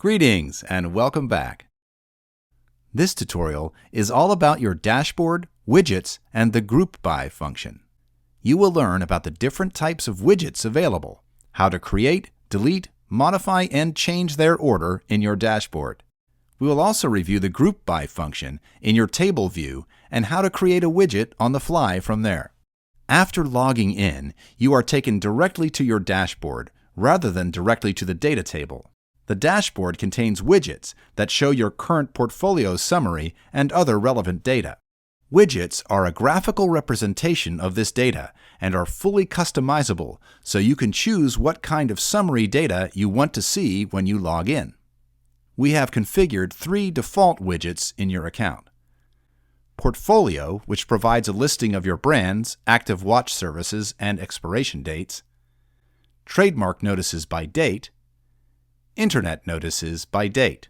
Greetings and welcome back. This tutorial is all about your dashboard, widgets, and the GroupBy function. You will learn about the different types of widgets available, how to create, delete, modify, and change their order in your dashboard. We will also review the GroupBy function in your table view and how to create a widget on the fly from there. After logging in, you are taken directly to your dashboard rather than directly to the data table. The dashboard contains widgets that show your current portfolio summary and other relevant data. Widgets are a graphical representation of this data and are fully customizable, so you can choose what kind of summary data you want to see when you log in. We have configured 3 default widgets in your account. Portfolio, which provides a listing of your brands, active watch services, and expiration dates. Trademark notices by date. Internet notices by date.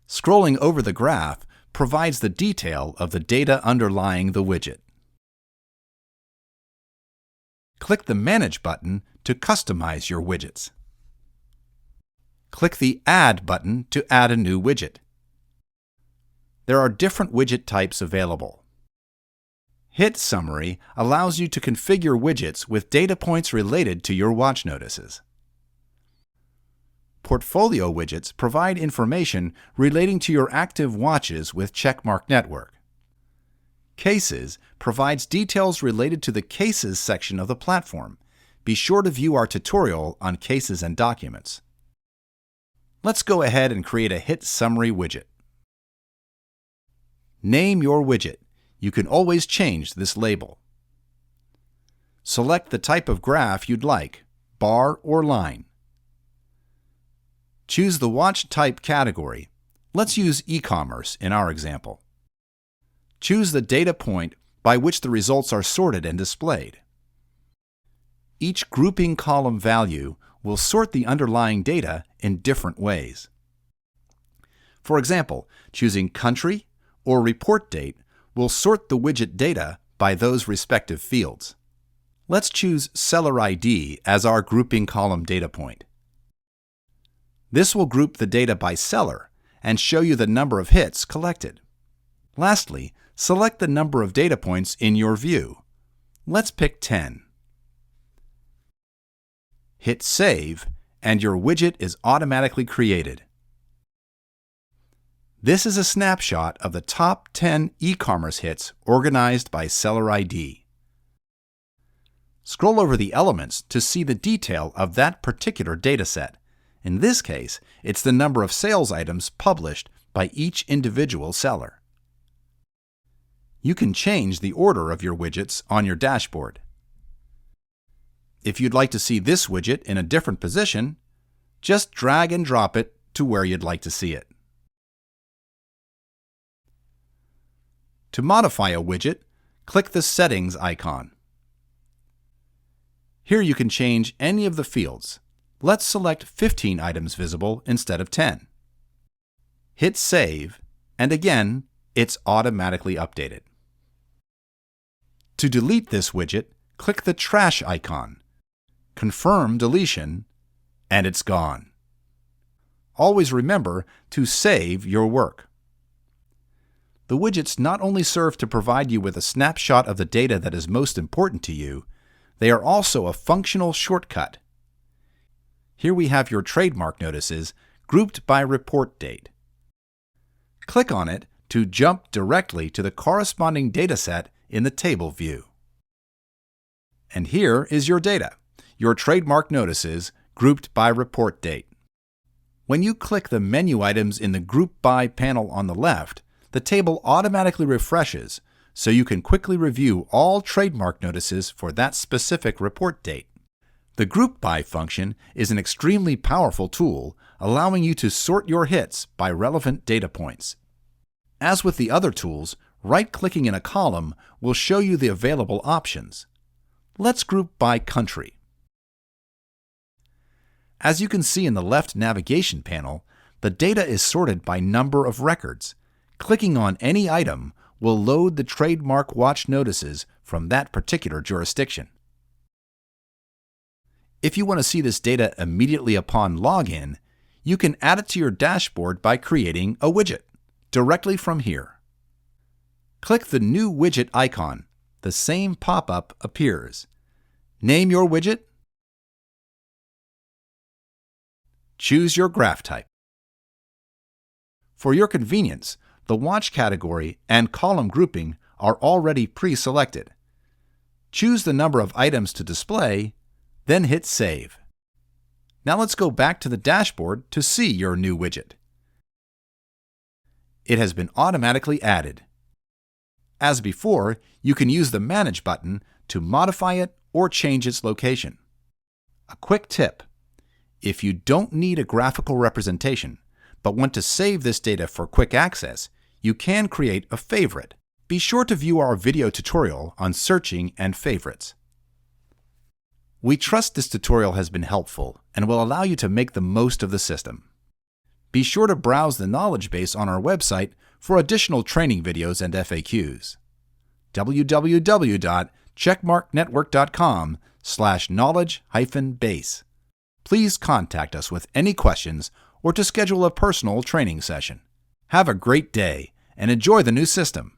Scrolling over the graph provides the detail of the data underlying the widget. Click the Manage button to customize your widgets. Click the Add button to add a new widget. There are different widget types available. Hit Summary allows you to configure widgets with data points related to your watch notices. Portfolio widgets provide information relating to your active watches with checkmark network. Cases provides details related to the Cases section of the platform. Be sure to view our tutorial on cases and documents. Let's go ahead and create a Hit Summary widget. Name your widget. You can always change this label. Select the type of graph you'd like, bar or line. Choose the watch type category. Let's use e-commerce in our example. Choose the data point by which the results are sorted and displayed. Each grouping column value will sort the underlying data in different ways. For example, choosing country or report date will sort the widget data by those respective fields. Let's choose Seller ID as our grouping column data point. This will group the data by seller and show you the number of hits collected. Lastly, select the number of data points in your view. Let's pick 10. Hit Save, and your widget is automatically created. This is a snapshot of the top 10 e-commerce hits organized by Seller ID. Scroll over the elements to see the detail of that particular dataset. In this case, it's the number of sales items published by each individual seller. You can change the order of your widgets on your dashboard. If you'd like to see this widget in a different position, just drag and drop it to where you'd like to see it. To modify a widget, click the Settings icon. Here you can change any of the fields. Let's select 15 items visible instead of 10. Hit Save, and again, it's automatically updated. To delete this widget, click the Trash icon. Confirm deletion, and it's gone. Always remember to save your work. The widgets not only serve to provide you with a snapshot of the data that is most important to you, they are also a functional shortcut. Here we have your trademark notices grouped by report date. Click on it to jump directly to the corresponding dataset in the table view. And here is your data, your trademark notices grouped by report date. When you click the menu items in the GroupBy panel on the left, the table automatically refreshes so you can quickly review all trademark notices for that specific report date. The GroupBy function is an extremely powerful tool, allowing you to sort your hits by relevant data points. As with the other tools, right-clicking in a column will show you the available options. Let's group by country. As you can see in the left navigation panel, the data is sorted by number of records. Clicking on any item will load the trademark watch notices from that particular jurisdiction. If you want to see this data immediately upon login, You can add it to your dashboard by creating a widget directly from here. Click the New Widget icon. The same pop-up appears. Name your widget. Choose your graph type. For your convenience, the watch category and column grouping are already pre-selected. Choose the number of items to display, then hit Save. Now let's go back to the dashboard to see your new widget. It has been automatically added. As before, you can use the Manage button to modify it or change its location. A quick tip: if you don't need a graphical representation, but want to save this data for quick access, you can create a favorite. Be sure to view our video tutorial on searching and favorites. We trust this tutorial has been helpful and will allow you to make the most of the system. Be sure to browse the knowledge base on our website for additional training videos and FAQs. www.checkmarknetwork.com/knowledge-base. Please contact us with any questions or to schedule a personal training session. Have a great day and enjoy the new system.